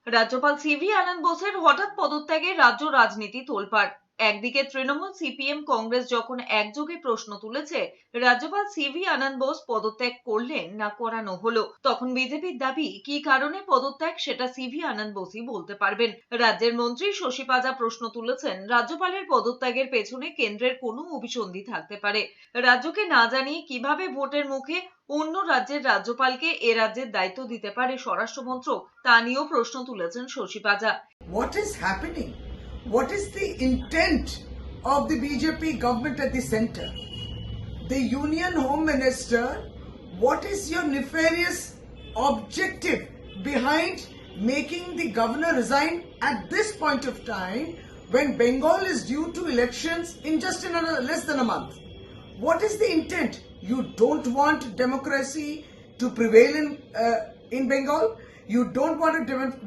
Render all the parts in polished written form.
রাজ্যপাল সিভি আনন্দ বোসের হঠাৎ পদত্যাগে রাজ্য রাজনীতি তোলপাড়। একদিকে তৃণমূল, সিপিএম, কংগ্রেস যখন একযোগে প্রশ্ন তুলেছে রাজ্যপাল সিভি আনন্দ বোস পদত্যাগ করলেন না করানো হলো, তখন বিজেপির দাবি কি কারণে পদত্যাগ সেটা সিভি আনন্দ বোসই বলতে পারবেন। রাজ্যের মন্ত্রী শশী পাজা প্রশ্ন তুলেছেন, রাজ্যপালের পদত্যাগের পেছনে কেন্দ্রের কোনো অভিসন্ধি থাকতে পারে। রাজ্যকে না জানিয়ে কিভাবে ভোটের মুখে অন্য রাজ্যের রাজ্যপালকে এ রাজ্যের দায়িত্ব দিতে পারে স্বরাষ্ট্র মন্ত্রক, তা নিয়েও প্রশ্ন তুলেছেন Shashi পাজা। What is happening? What is the intent of the BJP government at the center? The Union Home Minister, what is your nefarious objective behind making the governor resign at this point of time when Bengal is due to elections in just less than a month? What is the intent? You don't want democracy to prevail in Bengal? You don't want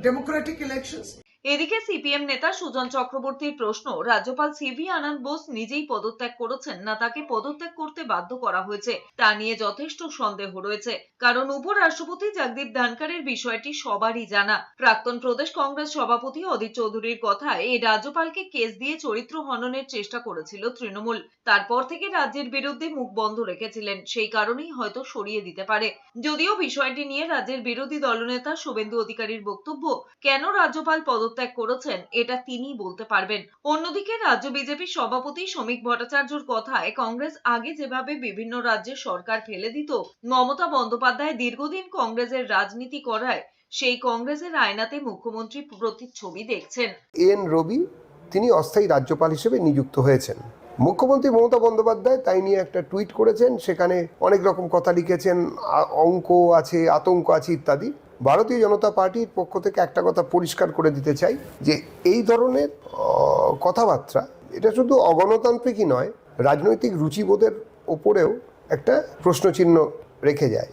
democratic elections? এদিকে CPM নেতা সুজন চক্রবর্তীর প্রশ্ন, রাজ্যপাল CV আনন্দ বোস নিজেই পদত্যাগ করেছেন না তাকে পদত্যাগ করতে বাধ্য করা হয়েছে, তা নিয়ে যথেষ্ট সন্দেহ রয়েছে। কারণ উপরাষ্ট্রপতি জগদীপ ধনখড়ের বিষয়টি সবারই জানা। প্রাক্তন প্রদেশ কংগ্রেস সভাপতি অধীর চৌধুরীর কথায় এই রাজ্যপালকে কেস দিয়ে চরিত্র হননের চেষ্টা করেছিল তৃণমূল। তারপর থেকে রাজ্যের বিরুদ্ধে মুখ বন্ধ রেখেছিলেন, সেই কারণেই হয়তো সরিয়ে দিতে পারে। যদিও বিষয়টি নিয়ে রাজ্যের বিরোধী দলনেতা শুভেন্দু অধিকারীর বক্তব্য, কেন রাজ্যপাল পদত্যাগ করেছেন এটা তিনিই বলতে পারবেন। অন্যদিকে রাজ্য বিজেপির সভাপতি শ্রমিক ভট্টাচার্যর কথায়, কংগ্রেস আগে যেভাবে বিভিন্ন রাজ্যে সরকার ফেলে দিত, মমতা বন্দ্যোপাধ্যায় দীর্ঘদিন কংগ্রেসের রাজনীতি করায় সেই কংগ্রেসের আয়নাতে মুখ্যমন্ত্রী প্রতিচ্ছবি দেখছেন। এন রবি তিনি অস্থায়ী রাজ্যপাল হিসেবে নিযুক্ত হয়েছেন। মুখ্যমন্ত্রী মমতা বন্দ্যোপাধ্যায় তাই নিয়ে একটা টুইট করেছেন, সেখানে অনেক রকম কথা লিখেছেন, অঙ্ক আছে, আতঙ্ক আছে ইত্যাদি। ভারতীয় জনতা পার্টির পক্ষ থেকে একটা কথা পরিষ্কার করে দিতে চাই যে এই ধরনের কথাবার্তা এটা শুধু অগণতান্ত্রিকই নয়, রাজনৈতিক রুচিবোধের ওপরেও একটা প্রশ্নচিহ্ন রেখে যায়।